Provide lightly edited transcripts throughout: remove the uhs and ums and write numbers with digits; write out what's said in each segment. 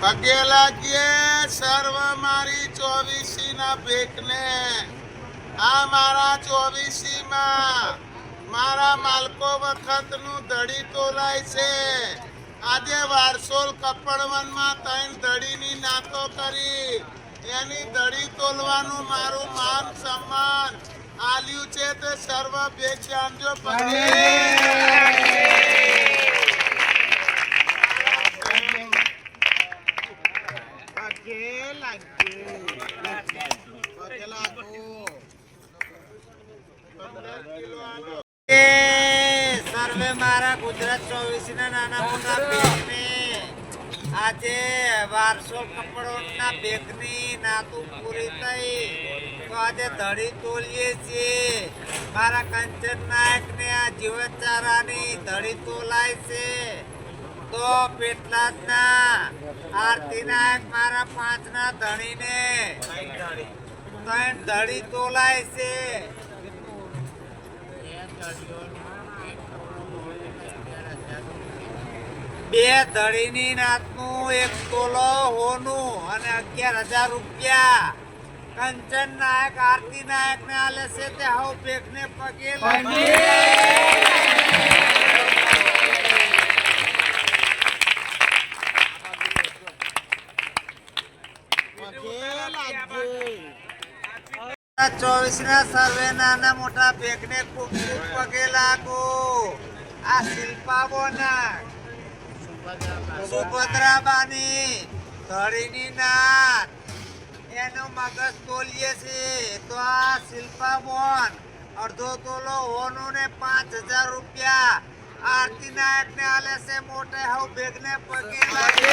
પગે લાગીએ સર્વ મારી 24 ના ભેખને. આ મારા 24 માં મારા માલકો વખતનું ધડી તોલાય છે. આજે વારસોલ કપડવનમાં 3 ધડીની નાતો કરી એની ધડી તોલવાનું મારું માન સન્માન આલ્યું છે તે સર્વ ભેખ જાણજો. પગે સર્વે મારા ગુજરાત 24 ના નાના મોટા ભેખને આજે વારસોલ કપડોના ભેખની નાતું પૂરી થઈ તો આજે ધડી તોલીએ છીએ. મારા કંચન નાયકને આ જીવચારાની ધડી તોલાય છે. તો પેટલાદના આરતી નાયક મારા 5 ના ધણીને 3 ધડી તોલાય છે. બે ધડીની નાતનું 1 તોલો હોનું અને 11,000 રૂપિયા કંચન નાયક આરતી નાયક ને આલે છે તે હવ ભેખને પગે લાગીએ. ચોવીસ ના સર્વે નાના મોટા ભેખને ખૂબ ખૂબ પગે લાગો. આ શિલ્પાબોના સુભદ્રાબાની ધડીની નાત એનો મગજ તોલીએ છે. તો આ શિલ્પાબોન અડધો તોલો હોનું ને 5,000 રૂપિયા આરતી નાયક ને આલે છે. મોટે હવ ભેખને પગે લાગે.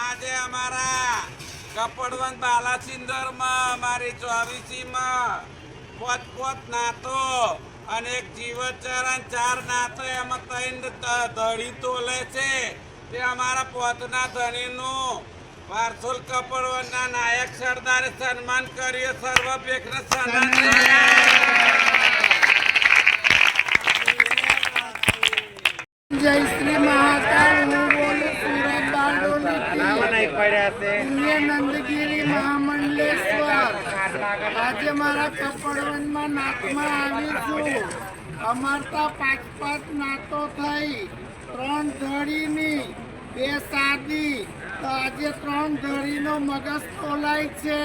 આજે અમારા કપડવન બાલાસિંદર માં મારી 24 માં 5 નાતો અને 1 જીવચરણ 4 નાતો એમાં 3 ધડી તોલે છે. તે અમારા 5 ના ધણીનું વારસોલ કપડવનના નાયક સરદારે સન્માન કર્યું. સર્વ ભેખને સન્માન જય શ્રી મહાકાળ. હું બોલું સુરત બારડોલી નંદગીરી મહામંડલેશ્વર. આજે મારા કપડવનમાં નાતમાં આવી છું. અમારતા 5 નાતો થઈ 3 ધડીની 2 સાદી. તો આજે 3 ધડીનો મગજ તોલાય છે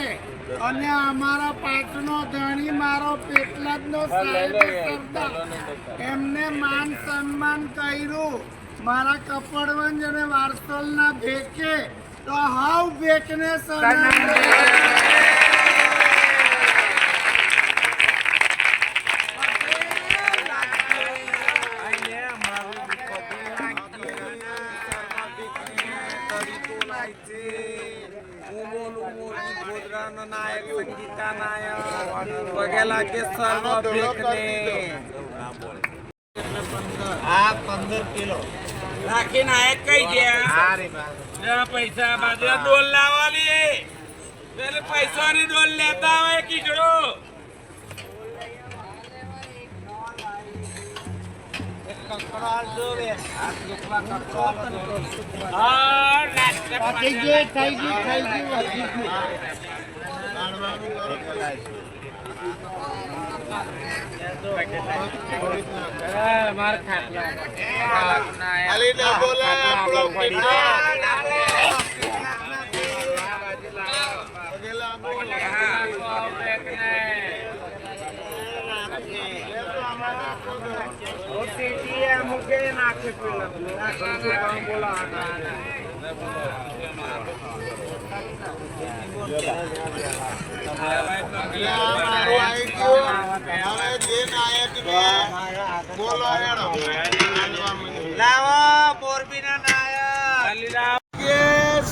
અને અમારા 5 નો ધણી મારો પેટલાદનો સાહેબ સરદાર એમને માન સન્માન કર્યું. મારા કપડવંજ અને વારસોલના ભેખે તો હાવ ભેખને સન્માન. નાયક સંગીતા નાયક પગે લાગે સર્વ ભેખને. આ 15 કિલો રાખી નાયક કઈ ગયા પૈસા બાજુ ડોલ લાવવાની પેલે પૈસાની ડોલ લેતા હોય કીચડો. માર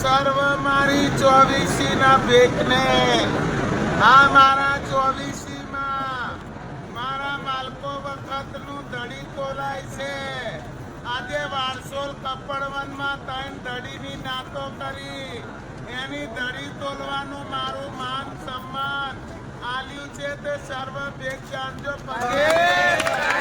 સર્વ મારી 24 ના ભેખને. આ મારા 24 માં મારા માલકો વખતનું ધડી તોલાય છે. આજે વારસોલ કપડવનમાં 3 ધડીની નાતો કરી એની ધડી તોલવાનું મારું માન સન્માન આલ્યું છે તે સર્વ ભેગ જાણજો પગે